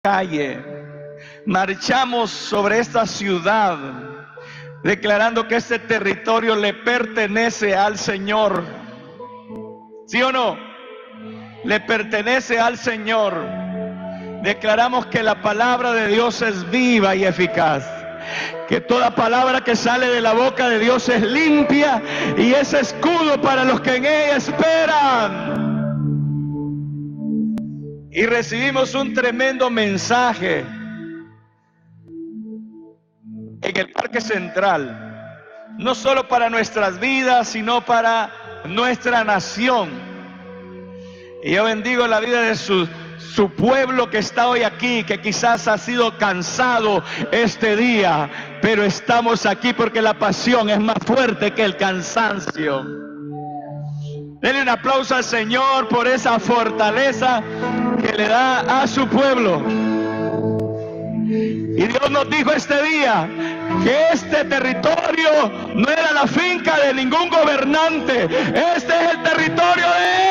calle, marchamos sobre esta ciudad, declarando que este territorio le pertenece al Señor. ¿Sí o no? Le pertenece al Señor. Declaramos que la palabra de Dios es viva y eficaz, que toda palabra que sale de la boca de Dios es limpia y es escudo para los que en ella esperan. Y recibimos un tremendo mensaje en el Parque Central, no solo para nuestras vidas, sino para nuestra nación. Y yo bendigo la vida de su pueblo que está hoy aquí, que quizás ha sido cansado este día, pero estamos aquí porque la pasión es más fuerte que el cansancio. Denle un aplauso al Señor por esa fortaleza que le da a su pueblo. Y Dios nos dijo este día que este territorio no era la finca de ningún gobernante, este es el territorio de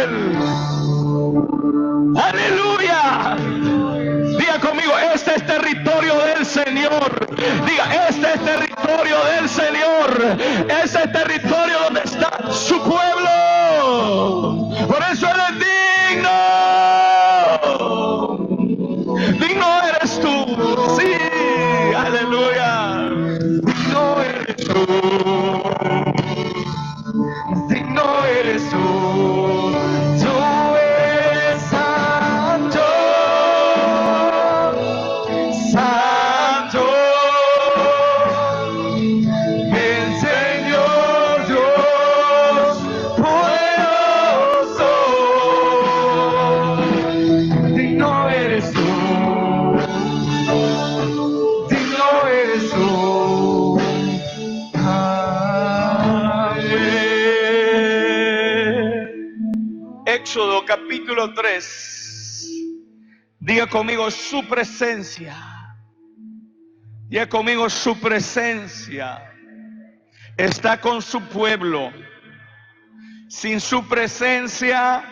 Él. ¡Aleluya! Diga conmigo, este es territorio del Señor. Diga, este es territorio del Señor. Este es territorio donde está su pueblo. Por eso Él es digno. Digno eres tú. Sí, aleluya. Digno eres tú. Digno eres tú. Tú eres santo. Santo. El Señor Dios poderoso. Digno eres tú. Éxodo capítulo 3. Diga conmigo su presencia. Diga conmigo su presencia está con su pueblo. Sin su presencia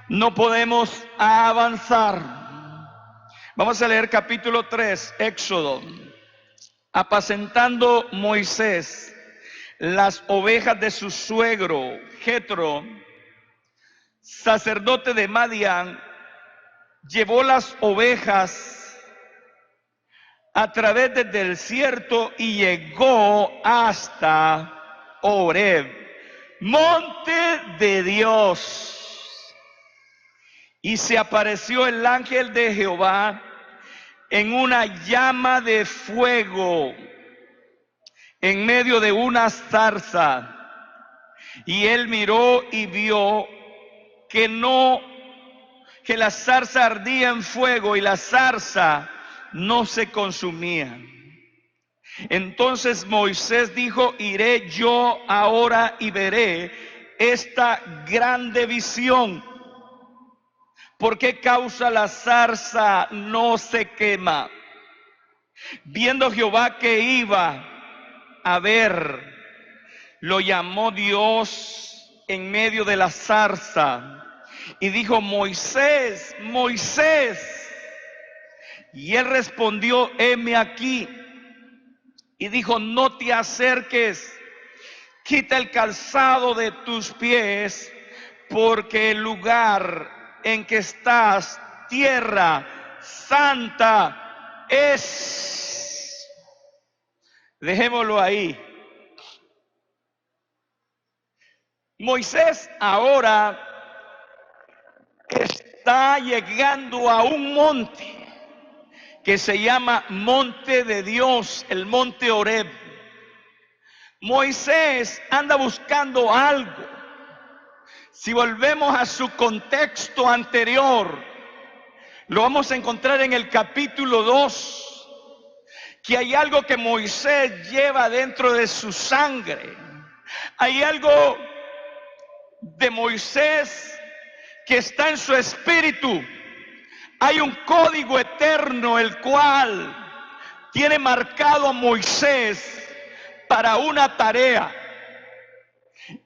no podemos avanzar. Vamos a leer capítulo 3, Éxodo. Apacentando Moisés las ovejas de su suegro Jetro, sacerdote de Madián, llevó las ovejas a través del desierto y llegó hasta Horeb, monte de Dios. Y se apareció el ángel de Jehová en una llama de fuego en medio de una zarza. Y él miró y vio que la zarza ardía en fuego y la zarza no se consumía. Entonces Moisés dijo: iré yo ahora y veré esta grande visión. ¿Por qué causa la zarza no se quema? Viendo Jehová que iba a ver, lo llamó Dios en medio de la zarza y dijo: Moisés, Moisés. Y él respondió: heme aquí. Y dijo: no te acerques, quita el calzado de tus pies, porque el lugar en que estás, tierra santa es. Dejémoslo ahí. Moisés ahora está llegando a un monte que se llama Monte de Dios, el Monte Horeb. Moisés anda buscando algo. Si volvemos a su contexto anterior, lo vamos a encontrar en el capítulo 2, que hay algo que Moisés lleva dentro de su sangre. Hay algo de Moisés que está en su espíritu. Hay un código eterno el cual tiene marcado a Moisés para una tarea.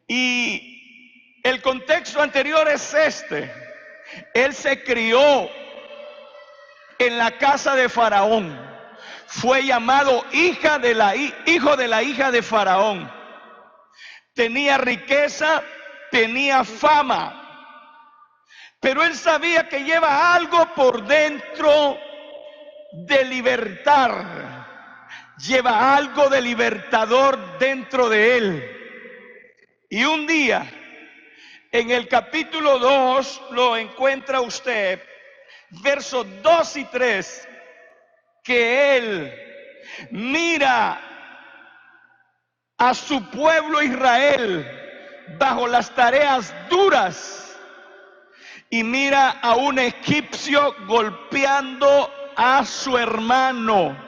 Y el contexto anterior es este: él se crió en la casa de Faraón. Fue llamado hijo de la hija de Faraón. Tenía riqueza, tenía fama, pero él sabía que lleva algo por dentro de libertar. Lleva algo de libertador dentro de él. Y un día, en el capítulo 2, lo encuentra usted, versos 2 y 3, que él mira a su pueblo Israel bajo las tareas duras y mira a un egipcio golpeando a su hermano.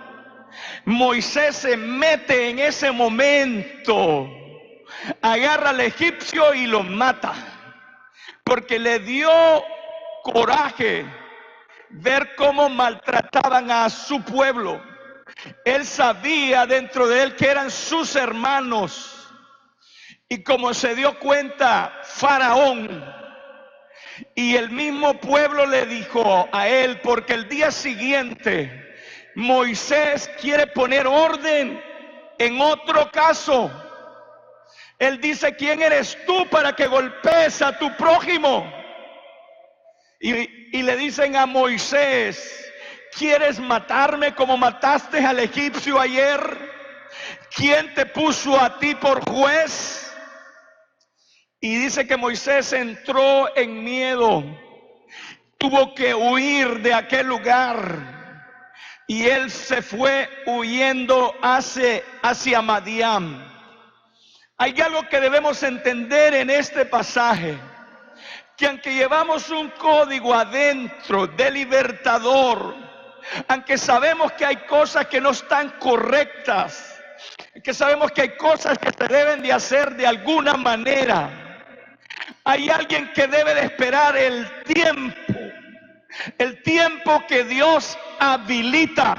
Moisés se mete en ese momento, agarra al egipcio y lo mata, porque le dio coraje ver cómo maltrataban a su pueblo. Él sabía dentro de él que eran sus hermanos, y como se dio cuenta Faraón y el mismo pueblo le dijo a él, porque el día siguiente Moisés quiere poner orden en otro caso. Él dice: ¿quién eres tú para que golpees a tu prójimo? Y le dicen a Moisés: ¿quieres matarme como mataste al egipcio ayer? ¿Quién te puso a ti por juez? Y dice que Moisés entró en miedo, tuvo que huir de aquel lugar. Y él se fue huyendo hacia Madián. Hay algo que debemos entender en este pasaje, que aunque llevamos un código adentro de libertador, aunque sabemos que hay cosas que no están correctas, que sabemos que hay cosas que se deben de hacer de alguna manera, hay alguien que debe de esperar el tiempo que Dios habilita,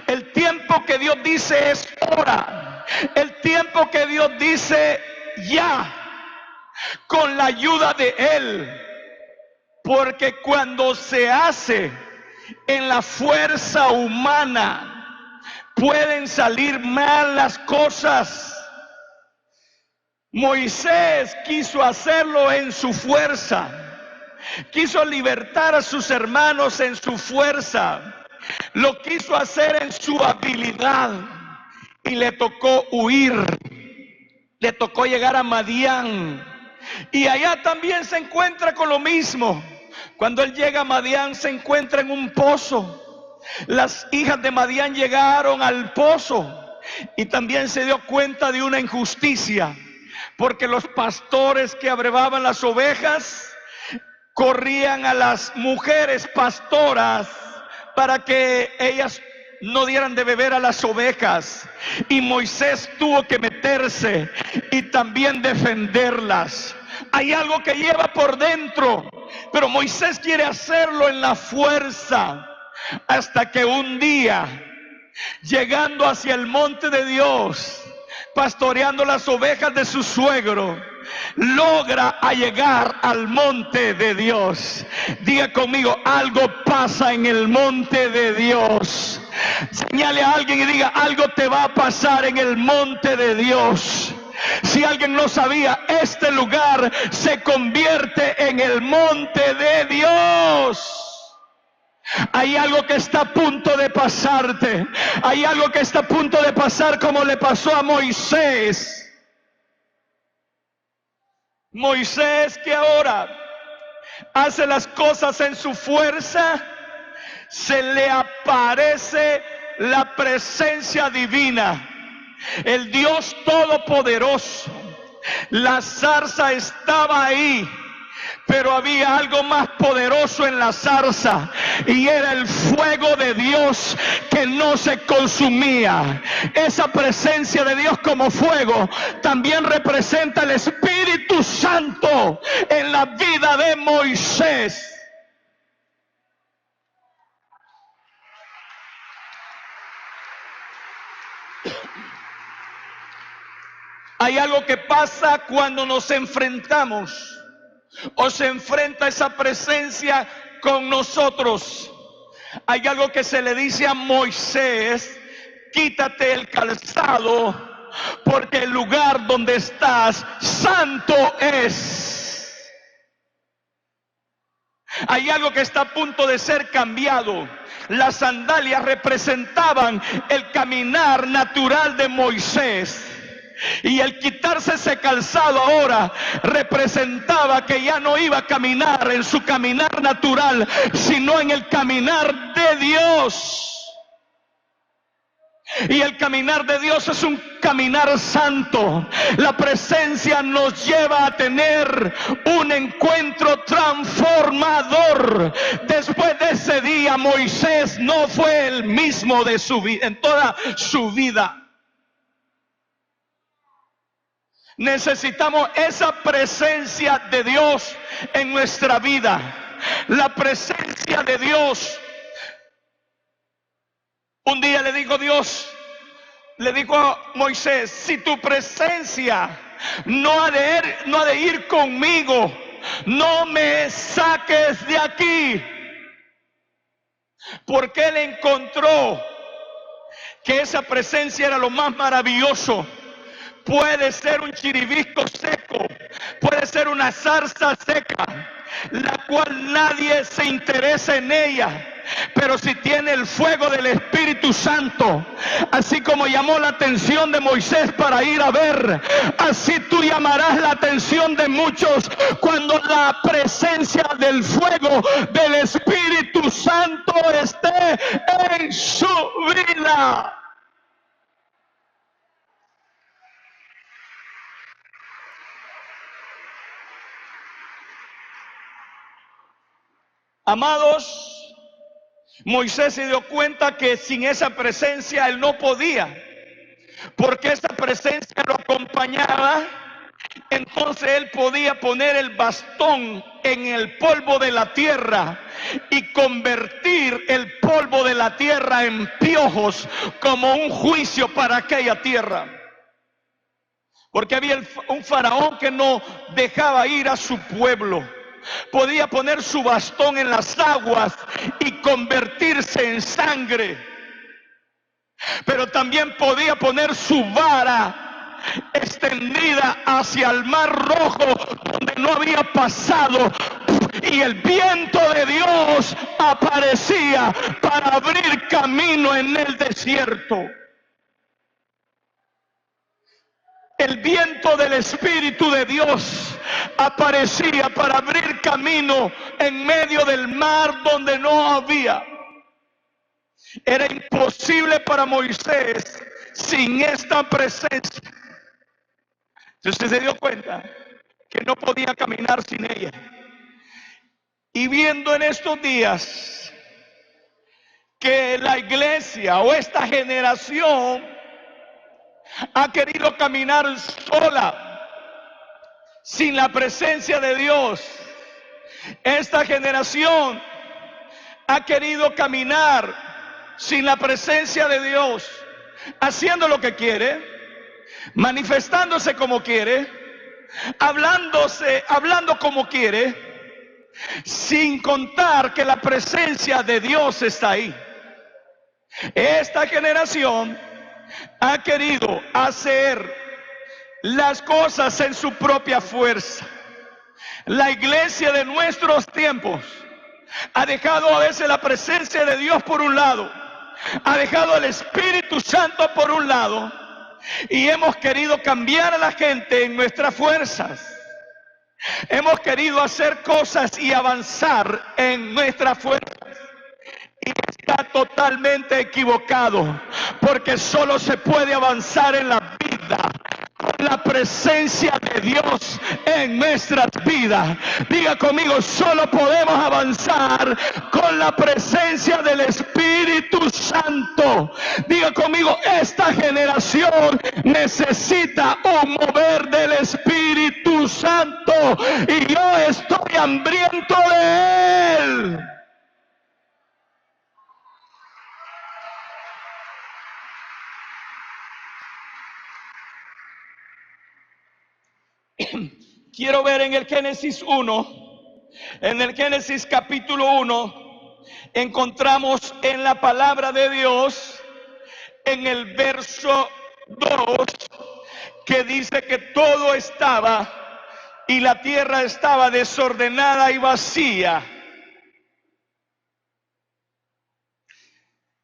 el tiempo que Dios dice es hora, el tiempo que Dios dice ya, con la ayuda de Él. Porque cuando se hace en la fuerza humana, pueden salir mal las cosas. Moisés quiso hacerlo en su fuerza, quiso libertar a sus hermanos en su fuerza, lo quiso hacer en su habilidad, y le tocó huir, le tocó llegar a Madián, y allá también se encuentra con lo mismo. Cuando él llega a Madián, se encuentra en un pozo. Las hijas de Madián llegaron al pozo y también se dio cuenta de una injusticia, porque los pastores que abrevaban las ovejas corrían a las mujeres pastoras para que ellas no dieran de beber a las ovejas, y Moisés tuvo que meterse y también defenderlas. Hay algo que lleva por dentro, pero Moisés quiere hacerlo en la fuerza, hasta que un día, llegando hacia el monte de Dios, pastoreando las ovejas de su suegro, logra llegar al monte de Dios. Diga conmigo: algo pasa en el monte de Dios. Señale a alguien y diga: algo te va a pasar en el monte de Dios. Si alguien no sabía, este lugar se convierte en el monte de Dios. Hay algo que está a punto de pasarte. Hay algo que está a punto de pasar, como le pasó a Moisés. Moisés, que ahora hace las cosas en su fuerza, se le aparece la presencia divina, el Dios Todopoderoso. La zarza estaba ahí, pero había algo más poderoso en la zarza, y era el fuego de Dios que no se consumía. Esa presencia de Dios como fuego también representa el Espíritu Santo en la vida de Moisés. Hay algo que pasa cuando nos enfrentamos, o se enfrenta esa presencia con nosotros. Hay algo que se le dice a Moisés: quítate el calzado, porque el lugar donde estás santo es. Hay algo que está a punto de ser cambiado. Las sandalias representaban el caminar natural de Moisés, y el quitarse ese calzado ahora representaba que ya no iba a caminar en su caminar natural, sino en el caminar de Dios. Y el caminar de Dios es un caminar santo. La presencia nos lleva a tener un encuentro transformador. Después de ese día, Moisés no fue el mismo de su vida, en toda su vida. Necesitamos esa presencia de Dios en nuestra vida. La presencia de Dios. Un día le dijo Dios, le dijo a Moisés: si tu presencia no ha de ir conmigo, no me saques de aquí. Porque él encontró que esa presencia era lo más maravilloso. Puede ser un chiribisco seco, puede ser una zarza seca, la cual nadie se interesa en ella. Pero si tiene el fuego del Espíritu Santo, así como llamó la atención de Moisés para ir a ver, así tú llamarás la atención de muchos cuando la presencia del fuego del Espíritu Santo esté en su vida. Amados, Moisés se dio cuenta que sin esa presencia él no podía, porque esa presencia lo acompañaba. Entonces él podía poner el bastón en el polvo de la tierra y convertir el polvo de la tierra en piojos, como un juicio para aquella tierra. Porque había un faraón que no dejaba ir a su pueblo. Podía poner su bastón en las aguas y convertirse en sangre, pero también podía poner su vara extendida hacia el mar Rojo, donde no había pasado, y el viento de Dios aparecía para abrir camino en el desierto. El viento del Espíritu de Dios aparecía para abrir camino en medio del mar donde no había. Era imposible para Moisés sin esta presencia. Entonces se dio cuenta que no podía caminar sin ella. Y viendo en estos días que la iglesia o esta generación ha querido caminar sola, sin la presencia de Dios. Esta generación ha querido caminar sin la presencia de Dios, haciendo lo que quiere, manifestándose como quiere, hablando como quiere, sin contar que la presencia de Dios está ahí. Esta generación ha querido hacer las cosas en su propia fuerza. La iglesia de nuestros tiempos ha dejado a veces la presencia de Dios por un lado, ha dejado el Espíritu Santo por un lado, y hemos querido cambiar a la gente en nuestras fuerzas. Hemos querido hacer cosas y avanzar en nuestras fuerzas. Y está totalmente equivocado, porque solo se puede avanzar en la vida con la presencia de Dios en nuestras vidas. Diga conmigo: solo podemos avanzar con la presencia del Espíritu Santo. Diga conmigo: esta generación necesita un mover del Espíritu Santo, y yo estoy hambriento de Él. Quiero ver en el Génesis 1, en el Génesis capítulo 1, encontramos en la palabra de Dios, en el verso 2, que dice que todo estaba y la tierra estaba desordenada y vacía.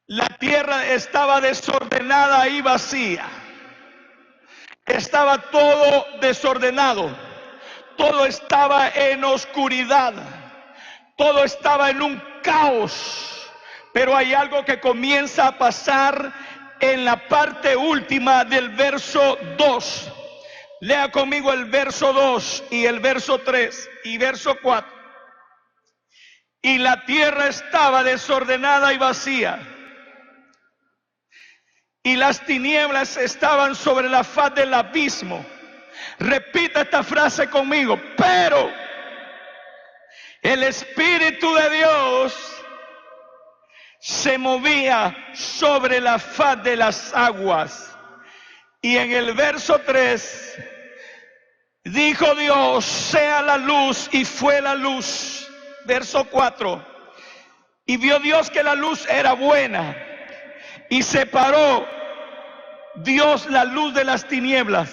La tierra estaba desordenada y vacía. Estaba todo desordenado. Todo estaba en oscuridad. Todo estaba en un caos. Pero hay algo que comienza a pasar en la parte última del verso 2. Lea conmigo el verso 2 y el verso 3 y verso 4. Y la tierra estaba desordenada y vacía, y las tinieblas estaban sobre la faz del abismo. Repita esta frase conmigo. Pero el Espíritu de Dios se movía sobre la faz de las aguas. Y en el verso 3 dijo Dios: sea la luz, y fue la luz. Verso 4. Y vio Dios que la luz era buena, y separó Dios la luz de las tinieblas.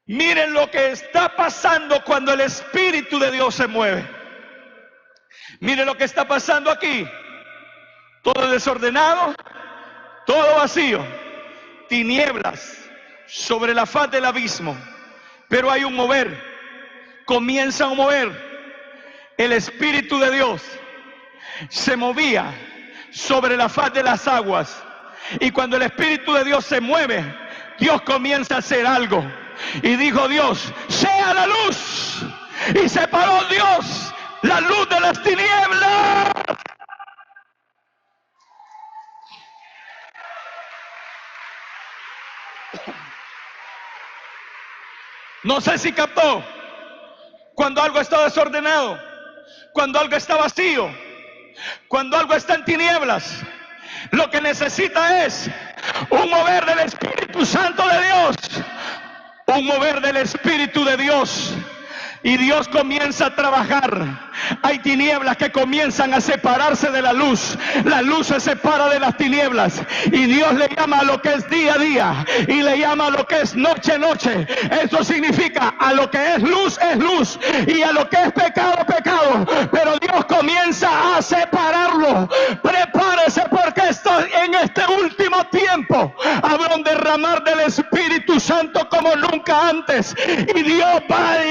Miren lo que está pasando cuando el Espíritu de Dios se mueve. Miren lo que está pasando aquí. Todo desordenado, todo vacío, tinieblas sobre la faz del abismo. Pero hay un mover. Comienza a mover. El Espíritu de Dios se movía sobre la faz de las aguas. Y cuando el Espíritu de Dios se mueve, Dios comienza a hacer algo. Y dijo Dios: sea la luz. Y separó Dios la luz de las tinieblas. No sé si captó. Cuando algo está desordenado, cuando algo está vacío, cuando algo está en tinieblas, lo que necesita es un mover del Espíritu Santo de Dios. Un mover del Espíritu de Dios. Y Dios comienza a trabajar. Hay tinieblas que comienzan a separarse de la luz. La luz se separa de las tinieblas. Y Dios le llama a lo que es día, día. Y le llama a lo que es noche, noche. Eso significa: a lo que es luz, y a lo que es pecado, pecado. Pero Dios comienza a separarlo. Prepárese, porque en este último tiempo habrá un derramar del Espíritu Santo como nunca antes. Y Dios va a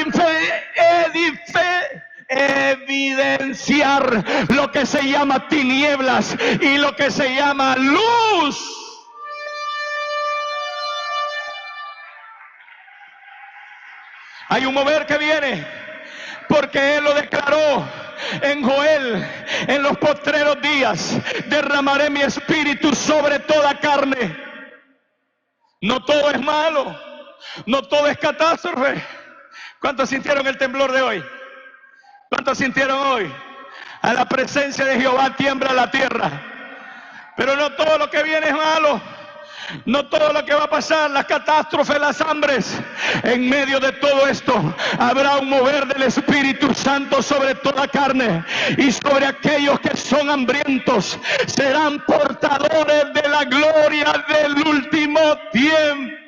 evidenciar lo que se llama tinieblas y lo que se llama luz. Hay un mover que viene, porque Él lo declaró en Joel: en los postreros días derramaré mi espíritu sobre toda carne. No todo es malo, no todo es catástrofe. ¿Cuántos sintieron el temblor de hoy? ¿Cuántos sintieron hoy? A la presencia de Jehová tiembla la tierra. Pero no todo lo que viene es malo. No todo lo que va a pasar, las catástrofes, las hambres. En medio de todo esto habrá un mover del Espíritu Santo sobre toda carne. Y sobre aquellos que son hambrientos serán portadores de la gloria del último tiempo.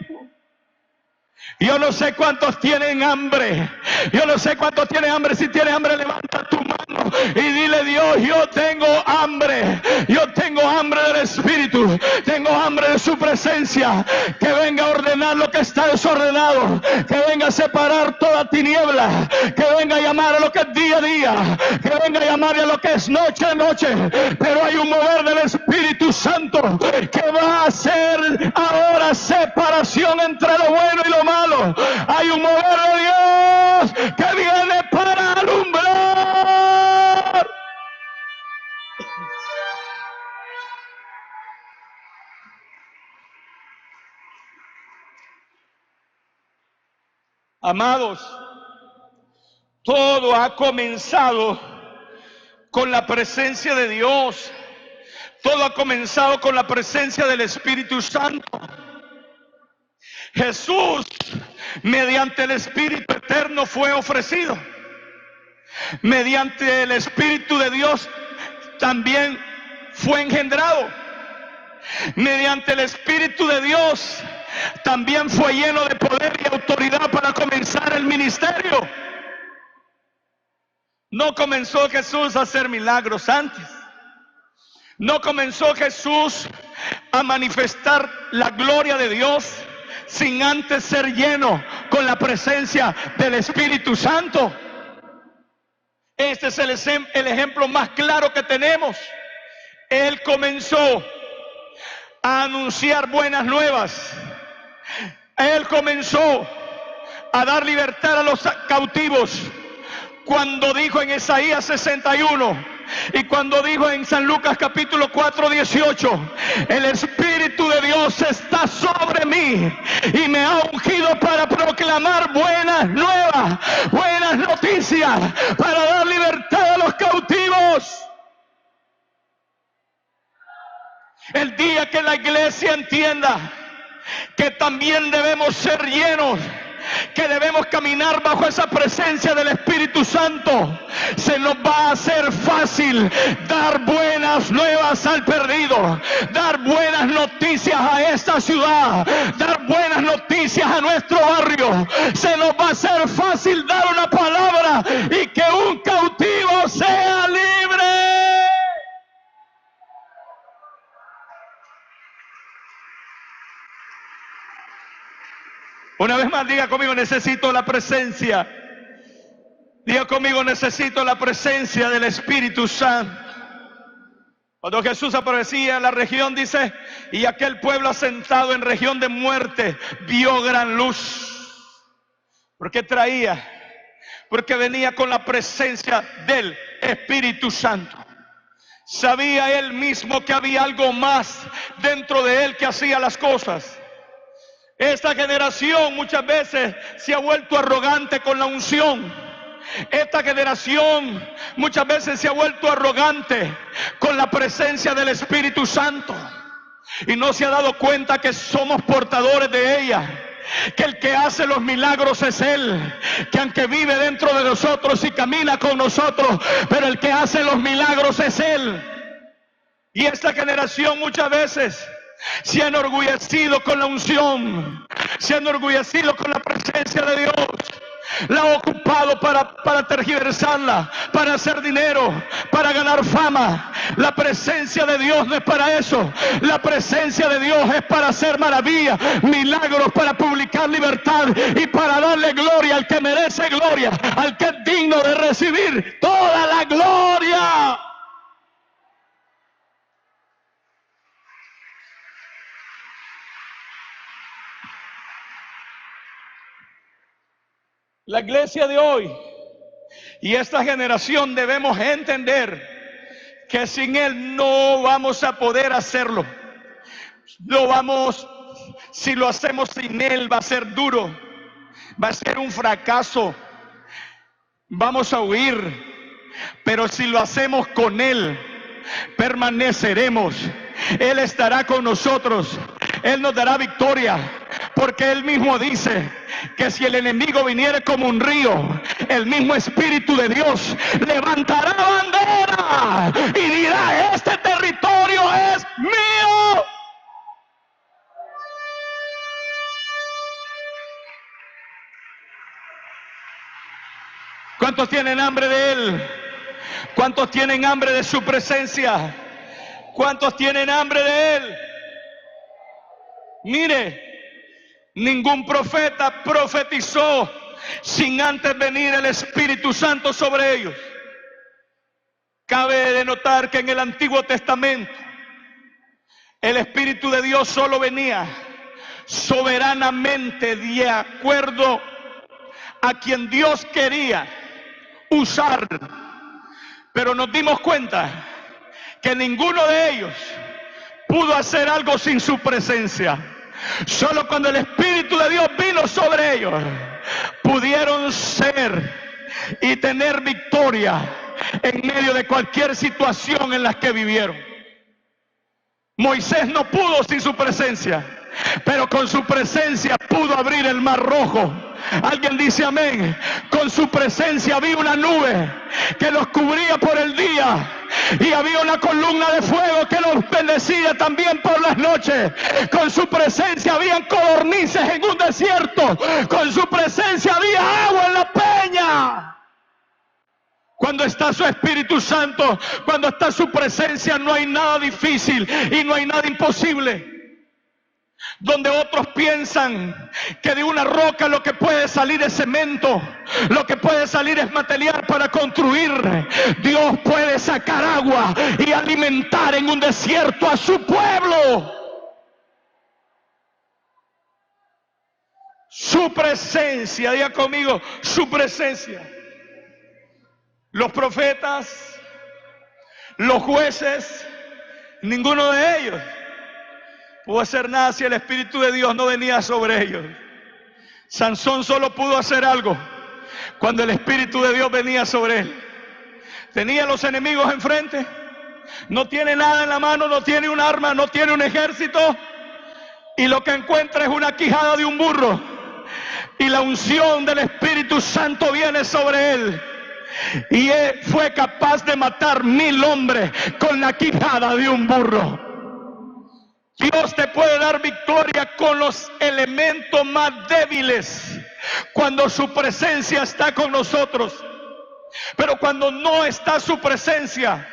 Yo no sé cuántos tienen hambre. Yo no sé cuántos tienen hambre. Si tienes hambre, levanta tu mano y dile: Dios, yo tengo hambre. Yo tengo hambre del Espíritu. Tengo hambre de su presencia. Que venga a ordenar lo que está desordenado. Que venga a separar toda tiniebla. Que venga a llamar a lo que es día, día. Que venga a llamar a lo que es noche, noche. Pero hay un mover del Espíritu Santo que va a hacer ahora separación entre lo bueno y lo malo. Hay un mover de Dios que viene para alumbrar. Amados, todo ha comenzado con la presencia de Dios. Todo ha comenzado con la presencia del Espíritu Santo. Jesús, mediante el Espíritu eterno, fue ofrecido. Mediante el Espíritu de Dios también fue engendrado. Mediante el Espíritu de Dios también fue lleno de poder y autoridad para comenzar el ministerio. No comenzó Jesús a hacer milagros antes. No comenzó Jesús a manifestar la gloria de Dios sin antes ser lleno con la presencia del Espíritu Santo. Este es el ejemplo más claro que tenemos. Él comenzó a anunciar buenas nuevas. Él comenzó a dar libertad a los cautivos cuando dijo en Isaías 61 y cuando dijo en San Lucas capítulo 4:18, el Espíritu de Dios está sobre mí y me ha ungido para proclamar buenas nuevas, buenas noticias, para dar libertad a los cautivos. El día que la iglesia entienda que también debemos ser llenos, que debemos caminar bajo esa presencia del Espíritu Santo, se nos va a hacer fácil dar buenas nuevas al perdido, dar buenas noticias a esta ciudad, dar buenas noticias a nuestro barrio. Se nos va a hacer fácil dar una palabra y que un cautivo sea libre. Una vez más, diga conmigo, necesito la presencia. Diga conmigo, necesito la presencia del Espíritu Santo. Cuando Jesús aparecía en la región, dice, y aquel pueblo asentado en región de muerte vio gran luz. ¿Por qué traía? Porque venía con la presencia del Espíritu Santo. Sabía él mismo que había algo más dentro de él que hacía las cosas. Esta generación muchas veces se ha vuelto arrogante con la unción. Esta generación muchas veces se ha vuelto arrogante con la presencia del Espíritu Santo y no se ha dado cuenta que somos portadores de ella, que el que hace los milagros es Él, que aunque vive dentro de nosotros y camina con nosotros, pero el que hace los milagros es Él. Y esta generación muchas veces se ha enorgullecido con la unción, se ha enorgullecido con la presencia de Dios, la ha ocupado para tergiversarla, para hacer dinero, para ganar fama. La presencia de Dios no es para eso. La presencia de Dios es para hacer maravillas, milagros, para publicar libertad y para darle gloria al que merece gloria, al que es digno de recibir toda la gloria. La iglesia de hoy y esta generación debemos entender que sin Él no vamos a poder hacerlo. Si lo hacemos sin Él va a ser duro, va a ser un fracaso, vamos a huir. Pero si lo hacemos con Él, permaneceremos. Él estará con nosotros, Él nos dará victoria, porque Él mismo dice que si el enemigo viniere como un río, el mismo Espíritu de Dios levantará bandera y dirá: este territorio es mío. ¿Cuántos tienen hambre de Él? ¿Cuántos tienen hambre de su presencia? ¿Cuántos tienen hambre de Él? Mire, ningún profeta profetizó sin antes venir el Espíritu Santo sobre ellos. Cabe de notar que en el Antiguo Testamento el Espíritu de Dios solo venía soberanamente de acuerdo a quien Dios quería usar. Pero nos dimos cuenta que ninguno de ellos pudo hacer algo sin su presencia. Solo cuando el Espíritu de Dios vino sobre ellos, pudieron ser y tener victoria en medio de cualquier situación en la que vivieron. Moisés no pudo sin su presencia, pero con su presencia pudo abrir el mar rojo. Alguien dice amén. Con su presencia había una nube que los cubría por el día, y había una columna de fuego que los bendecía también por las noches. Con su presencia habían codornices en un desierto. Con su presencia había agua en la peña. Cuando está su Espíritu Santo, cuando está su presencia, no hay nada difícil y no hay nada imposible. Donde otros piensan que de una roca lo que puede salir es cemento, lo que puede salir es material para construir, Dios puede sacar agua y alimentar en un desierto a su pueblo. Su presencia, diga conmigo, su presencia. Los profetas, los jueces, ninguno de ellos pudo hacer nada si el Espíritu de Dios no venía sobre ellos. Sansón solo pudo hacer algo cuando el Espíritu de Dios venía sobre él. Tenía los enemigos enfrente, no tiene nada en la mano, no tiene un arma, no tiene un ejército, y lo que encuentra es una quijada de un burro, y la unción del Espíritu Santo viene sobre él. Y él fue capaz de matar 1000 hombres con la quijada de un burro. Dios te puede dar victoria con los elementos más débiles cuando su presencia está con nosotros. Pero cuando no está su presencia,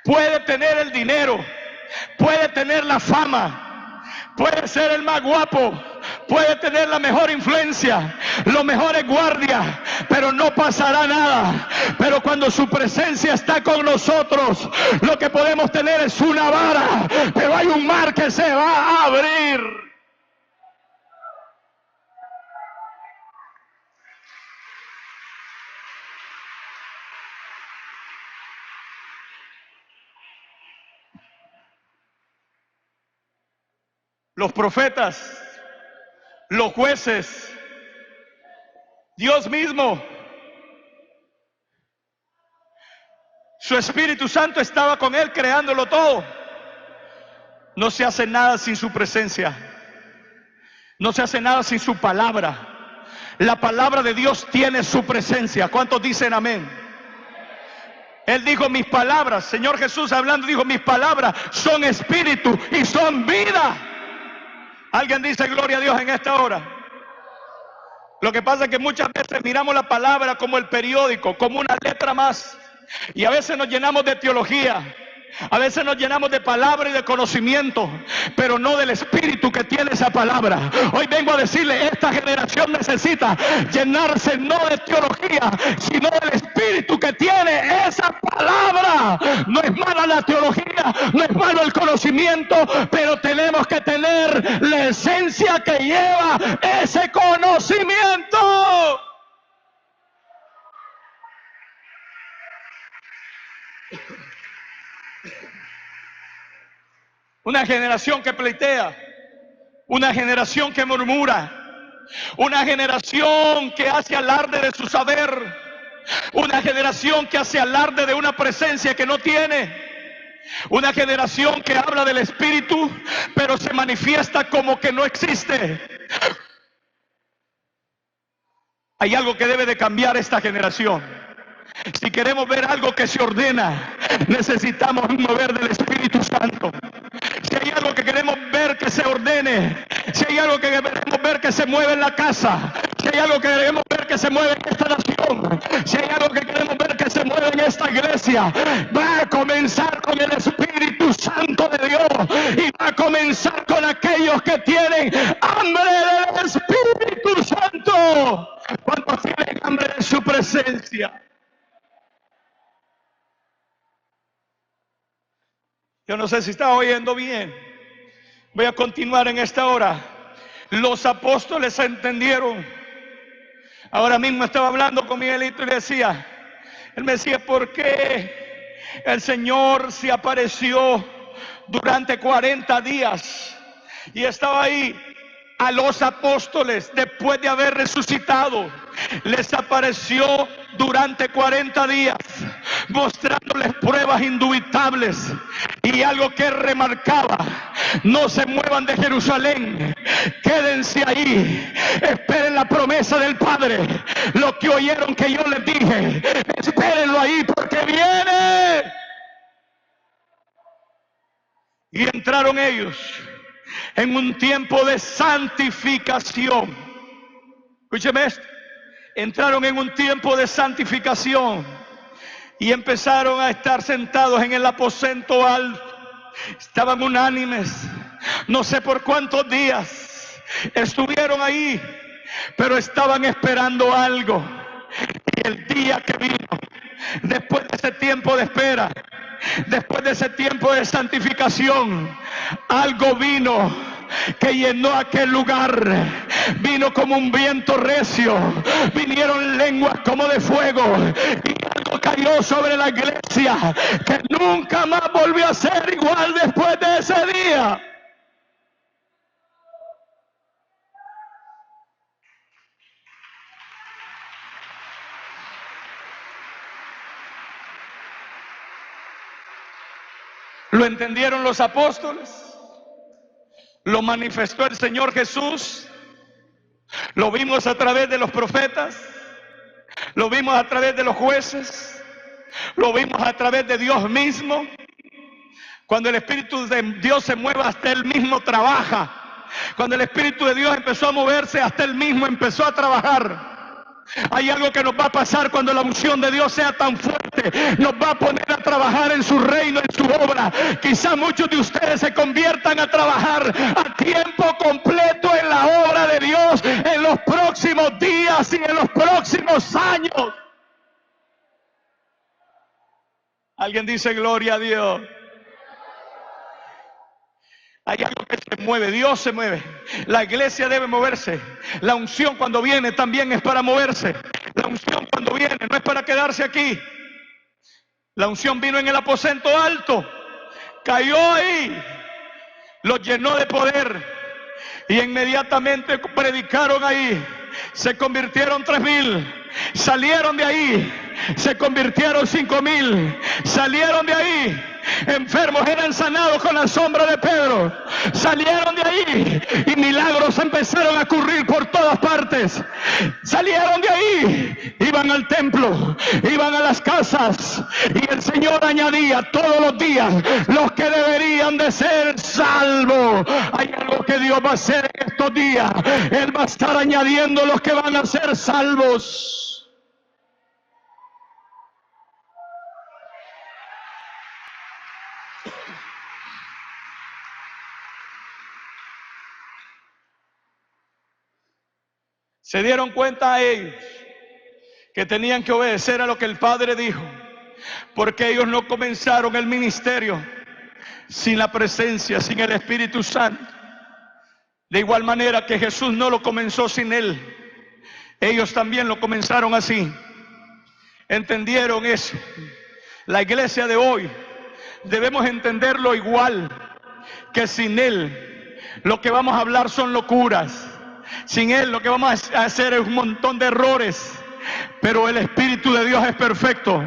puede tener el dinero, puede tener la fama, puede ser el más guapo, puede tener la mejor influencia, los mejores guardias, pero no pasará nada. Pero cuando su presencia está con nosotros, lo que podemos tener es una vara, pero hay un mar que se va a abrir. Los profetas, los jueces, Dios mismo, su Espíritu Santo estaba con él creándolo todo. No se hace nada sin su presencia, no se hace nada sin su palabra. La palabra de Dios tiene su presencia. ¿Cuántos dicen amén? Él dijo, mis palabras, Señor Jesús hablando, dijo, mis palabras son espíritu y son vida. ¿Alguien dice gloria a Dios en esta hora? Lo que pasa es que muchas veces miramos la palabra como el periódico, como una letra más. Y a veces nos llenamos de teología, a veces nos llenamos de palabra y de conocimiento, pero no del espíritu que tiene esa palabra. Hoy vengo a decirle, esta generación necesita llenarse no de teología, sino del espíritu que tiene esa palabra. No es mala la teología, no es malo el conocimiento, pero tenemos que tener la esencia que lleva ese conocimiento. Una generación que pleitea, una generación que murmura, una generación que hace alarde de su saber, una generación que hace alarde de una presencia que no tiene, una generación que habla del Espíritu, pero se manifiesta como que no existe. Hay algo que debe de cambiar esta generación. Si queremos ver algo que se ordena, necesitamos un mover del Espíritu Santo. Si hay algo que queremos ver que se ordene, si hay algo que queremos ver que se mueve en la casa, si hay algo que queremos ver que se mueve en esta nación, si hay algo que queremos ver que se mueve en esta iglesia, va a comenzar con el Espíritu Santo de Dios y va a comenzar con aquellos que tienen hambre del Espíritu Santo. ¿Cuántos tienen hambre de su presencia? Yo no sé si está oyendo bien. Voy a continuar en esta hora. Los apóstoles entendieron. Ahora mismo estaba hablando con Miguelito y le decía, él me decía, ¿por qué el Señor se apareció durante 40 días? Y estaba ahí a los apóstoles después de haber resucitado. Les apareció durante 40 días. mostrándoles pruebas indubitables. Y algo que remarcaba: no se muevan de Jerusalén, quédense ahí, esperen la promesa del Padre. Lo que oyeron que yo les dije, espérenlo ahí porque viene. Y entraron ellos en un tiempo de santificación. Escúcheme esto. Entraron en un tiempo de santificación y empezaron a estar sentados en el aposento alto. Estaban unánimes. No sé por cuántos días estuvieron ahí, pero estaban esperando algo. Y el día que vino, después de ese tiempo de espera, después de ese tiempo de santificación, algo vino que llenó aquel lugar. Vino como un viento recio, vinieron lenguas como de fuego, y algo cayó sobre la iglesia que nunca más volvió a ser igual después de ese día. Lo entendieron los apóstoles, lo manifestó el Señor Jesús, lo vimos a través de los profetas, lo vimos a través de los jueces, lo vimos a través de Dios mismo. Cuando el Espíritu de Dios se mueve, hasta Él mismo trabaja. Cuando el Espíritu de Dios empezó a moverse, hasta Él mismo empezó a trabajar. Hay algo que nos va a pasar cuando la unción de Dios sea tan fuerte. Nos va a poner a trabajar en su reino, en su obra. Quizá muchos de ustedes se conviertan a trabajar a tiempo completo en la obra de Dios en los próximos días y en los próximos años. Alguien dice gloria a Dios. Hay algo que se mueve, Dios se mueve. La iglesia debe moverse. La unción cuando viene también es para moverse. La unción cuando viene no es para quedarse aquí. La unción vino en el aposento alto, cayó ahí, los llenó de poder y inmediatamente predicaron ahí. Se convirtieron 3,000, salieron de ahí, se convirtieron 5,000, salieron de ahí. Enfermos eran sanados con la sombra de Pedro, salieron de ahí y milagros empezaron a ocurrir por todas partes. Salieron de ahí, iban al templo, iban a las casas y el Señor añadía todos los días los que deberían de ser salvos. Hay algo que Dios va a hacer en estos días. Él va a estar añadiendo los que van a ser salvos. Se dieron cuenta a ellos que tenían que obedecer a lo que el Padre dijo, porque ellos no comenzaron el ministerio sin la presencia, sin el Espíritu Santo. De igual manera que Jesús no lo comenzó sin Él, ellos también lo comenzaron así. Entendieron eso. La iglesia de hoy debemos entenderlo igual, que sin Él lo que vamos a hablar son locuras. Sin Él lo que vamos a hacer es un montón de errores. Pero el Espíritu de Dios es perfecto.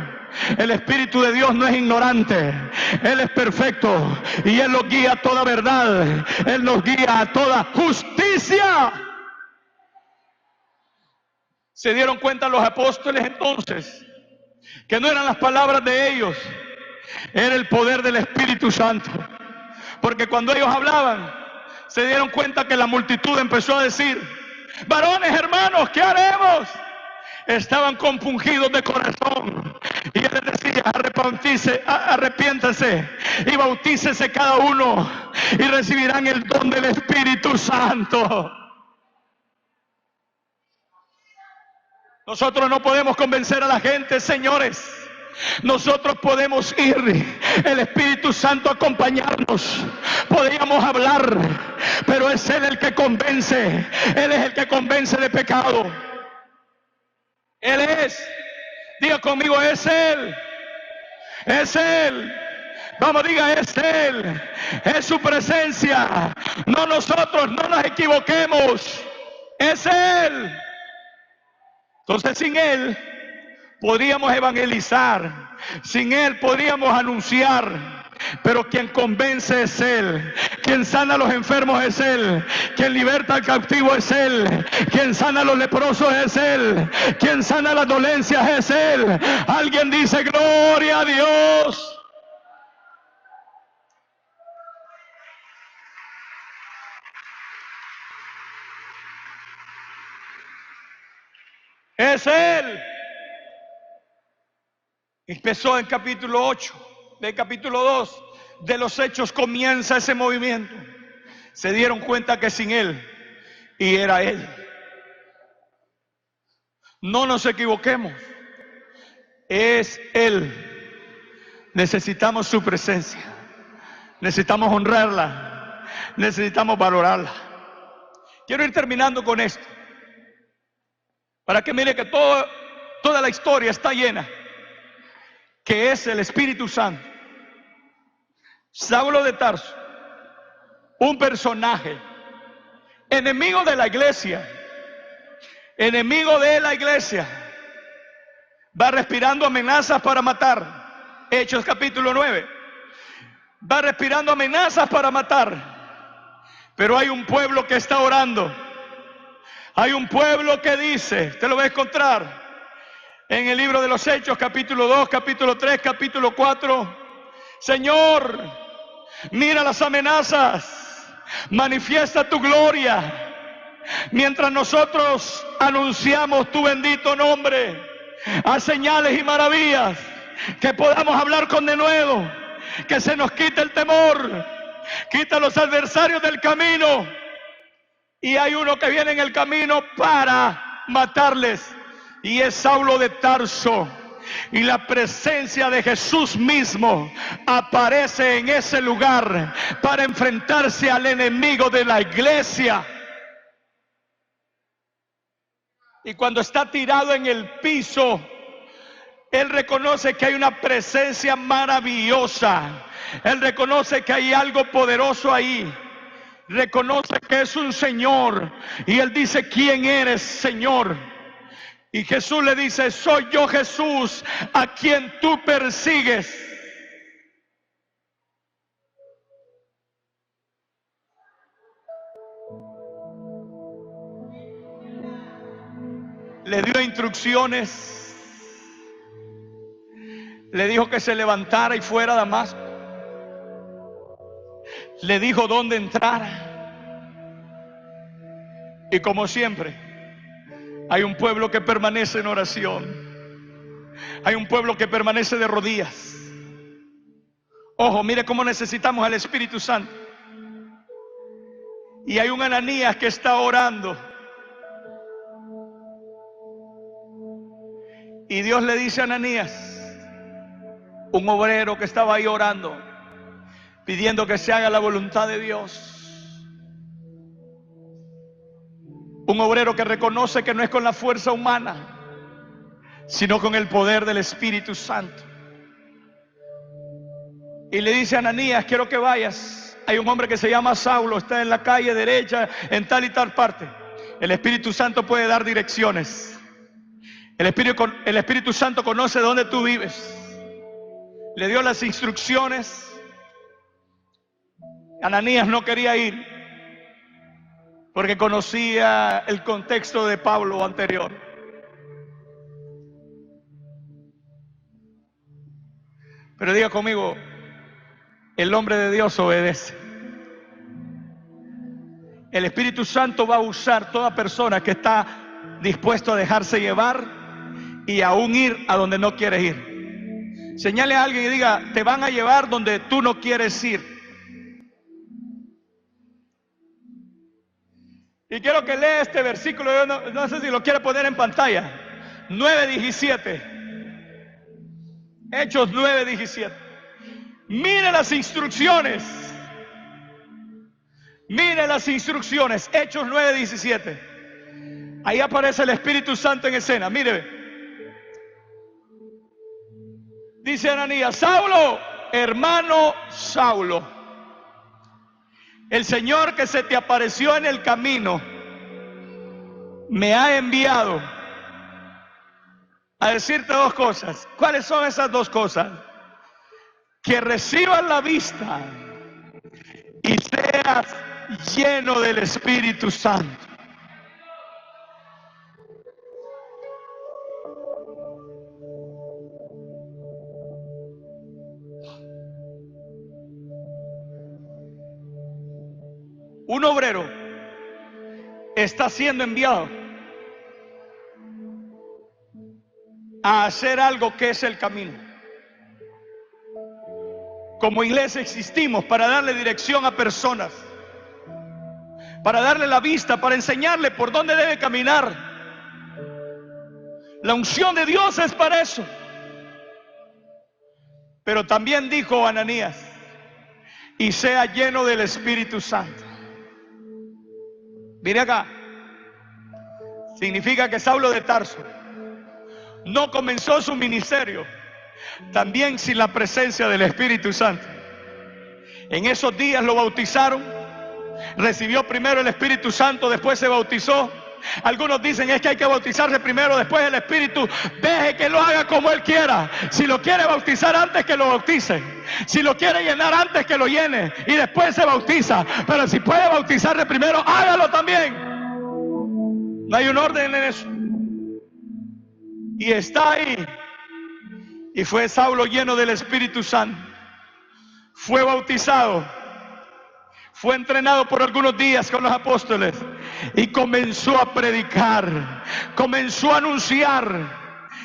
El Espíritu de Dios no es ignorante. Él es perfecto y Él nos guía a toda verdad. Él nos guía a toda justicia. Se dieron cuenta los apóstoles entonces que no eran las palabras de ellos, era el poder del Espíritu Santo. Porque cuando ellos hablaban, se dieron cuenta que la multitud empezó a decir: varones, hermanos, ¿qué haremos? Estaban compungidos de corazón. Y Él les decía: arrepiéntanse y bautícese cada uno y recibirán el don del Espíritu Santo. Nosotros no podemos convencer a la gente, señores. Nosotros podemos ir, el Espíritu Santo acompañarnos, podríamos hablar, pero es Él el que convence. Él es el que convence de pecado. Él es, diga conmigo, es Él, es Él. Vamos, diga, es Él, es su presencia, no nosotros, no nos equivoquemos, es Él. Entonces sin Él podríamos evangelizar, Sin Él podríamos anunciar, pero quien convence es Él, quien sana a los enfermos es Él, quien liberta al cautivo es Él, quien sana a los leprosos es Él, quien sana las dolencias es Él. Alguien dice gloria a Dios. Es Él. Empezó en capítulo 8, del capítulo 2 de los Hechos comienza ese movimiento. Se dieron cuenta que sin Él, y era Él. No nos equivoquemos, es Él. Necesitamos su presencia, necesitamos honrarla, necesitamos valorarla. Quiero ir terminando con esto, para que mire que toda la historia está llena, que es el Espíritu Santo. Saulo de Tarso, un personaje, enemigo de la iglesia, va respirando amenazas para matar. Hechos capítulo 9, va respirando amenazas para matar, pero hay un pueblo que está orando. Hay un pueblo que dice, usted lo va a encontrar en el libro de los Hechos, capítulo 2, capítulo 3, capítulo 4. Señor, mira las amenazas, manifiesta tu gloria, mientras nosotros anunciamos tu bendito nombre. Haz señales y maravillas, que podamos hablar con denuedo, que se nos quite el temor, quita a los adversarios del camino. Y hay uno que viene en el camino para matarles, y es Saulo de Tarso. Y la presencia de Jesús mismo aparece en ese lugar para enfrentarse al enemigo de la iglesia. Y cuando está tirado en el piso, él reconoce que hay una presencia maravillosa. Él reconoce que hay algo poderoso ahí. Reconoce que es un Señor. Y él dice, ¿quién eres, Señor? Y Jesús le dice, soy yo, Jesús, a quien tú persigues. Le dio instrucciones. Le dijo que se levantara y fuera a Damasco. Le dijo dónde entrar. Y como siempre, hay un pueblo que permanece en oración. Hay un pueblo que permanece de rodillas. Ojo, mire cómo necesitamos al Espíritu Santo. Y hay un Ananías que está orando. Y Dios le dice a Ananías, un obrero que estaba ahí orando, pidiendo que se haga la voluntad de Dios. Un obrero que reconoce que no es con la fuerza humana, sino con el poder del Espíritu Santo. Y le dice a Ananías, quiero que vayas. Hay un hombre que se llama Saulo, está en la calle derecha, en tal y tal parte. El Espíritu Santo puede dar direcciones. El Espíritu Santo conoce dónde tú vives. Le dio las instrucciones. Ananías no quería ir porque conocía el contexto de Pablo anterior. Pero diga conmigo, el hombre de Dios obedece. El Espíritu Santo va a usar toda persona que está dispuesto a dejarse llevar y aún ir a donde no quieres ir. Señale a alguien y diga, te van a llevar donde tú no quieres ir. Y quiero que lea este versículo, yo no sé si lo quiere poner en pantalla. 9:17. Hechos 9:17. Mire las instrucciones. Mire las instrucciones. Hechos 9:17. Ahí aparece el Espíritu Santo en escena. Mire. Dice Ananías, Saulo, hermano Saulo, el Señor que se te apareció en el camino me ha enviado a decirte dos cosas. ¿Cuáles son esas dos cosas? Que recibas la vista y seas lleno del Espíritu Santo. Un obrero está siendo enviado a hacer algo que es el camino. Como iglesia existimos para darle dirección a personas, para darle la vista, para enseñarle por dónde debe caminar. La unción de Dios es para eso. Pero también dijo Ananías, y sea lleno del Espíritu Santo. Mire acá, significa que Saulo de Tarso no comenzó su ministerio también sin la presencia del Espíritu Santo. En esos días lo bautizaron, recibió primero el Espíritu Santo, después se bautizó. Algunos dicen es que hay que bautizarse primero, después el Espíritu. Deje que lo haga como Él quiera. Si lo quiere bautizar antes, que lo bautice. Si lo quiere llenar antes, que lo llene y después se bautiza. Pero si puede bautizarle primero, hágalo también. No hay un orden en eso. Y está ahí. Y fue Saulo lleno del Espíritu Santo. Fue bautizado. Fue entrenado por algunos días con los apóstoles y comenzó a predicar, comenzó a anunciar,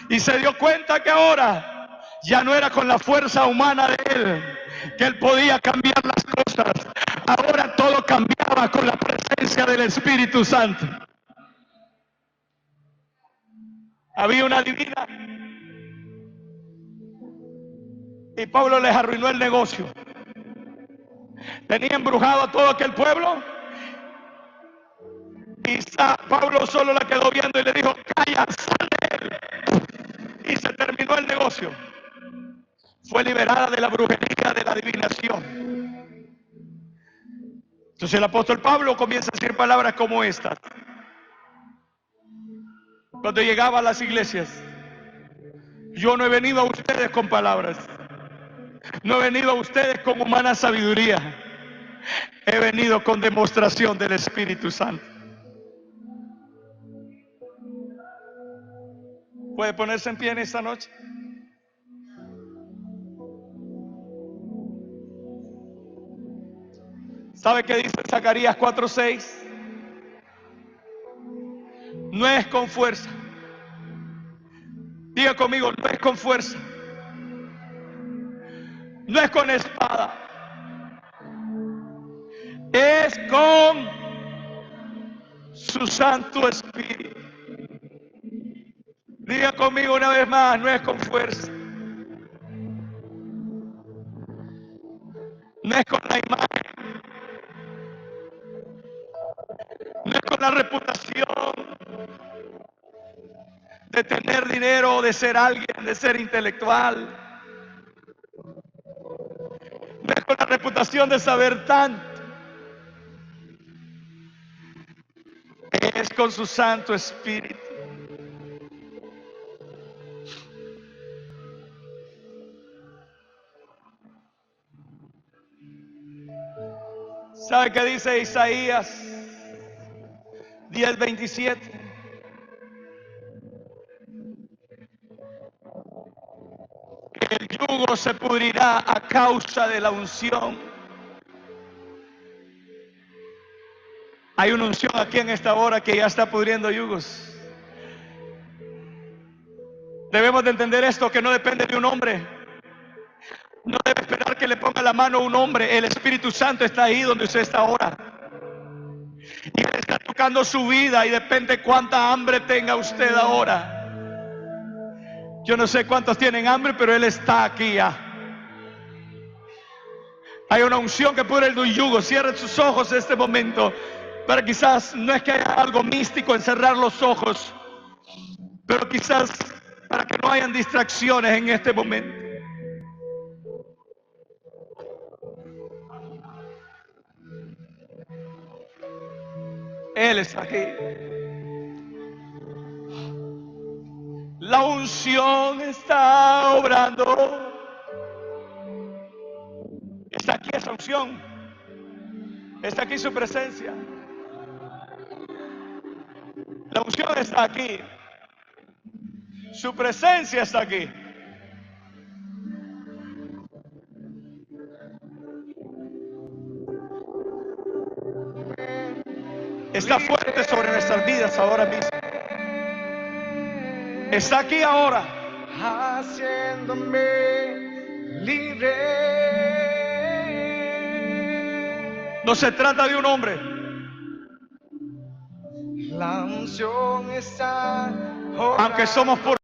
y se dio cuenta que ahora ya no era con la fuerza humana de él que él podía cambiar las cosas. Ahora todo cambiaba con la presencia del Espíritu Santo. Había una divina y Pablo les arruinó el negocio. Tenía embrujado a todo aquel pueblo. Y Pablo solo la quedó viendo y le dijo: calla, sal de él. Y se terminó el negocio. Fue liberada de la brujería, de la adivinación. Entonces el apóstol Pablo comienza a decir palabras como estas. Cuando llegaba a las iglesias: yo no he venido a ustedes con palabras, no he venido a ustedes con humana sabiduría, he venido con demostración del Espíritu Santo. ¿Puede ponerse en pie en esta noche? ¿Sabe qué dice Zacarías 4:6? No es con fuerza. Diga conmigo: no es con fuerza, no es con espada, es con su Santo Espíritu. Diga conmigo una vez más: no es con fuerza, no es con la imagen, no es con la reputación de tener dinero, de ser alguien, de ser intelectual, no es con la reputación de saber tanto, es con su Santo Espíritu. ¿Sabe qué dice Isaías 10:27? Que el yugo se pudrirá a causa de la unción. Hay una unción aquí en esta hora que ya está pudriendo yugos. Debemos de entender esto, que no depende de un hombre. No debe esperar que le ponga la mano a un hombre. El Espíritu Santo está ahí donde usted está ahora. Y Él está tocando su vida, y depende cuánta hambre tenga usted ahora. Yo no sé cuántos tienen hambre, pero Él está aquí ya. Hay una unción que pudre el yugo. Cierren sus ojos en este momento. Pero quizás no es que haya algo místico en cerrar los ojos, pero quizás para que no hayan distracciones en este momento. Él está aquí. La unción está obrando. Está aquí esa unción. Está aquí su presencia. La unción está aquí. Su presencia está aquí. Está fuerte sobre nuestras vidas ahora mismo. Está aquí ahora. Haciéndome libre. No se trata de un hombre. La unción está. Aunque somos por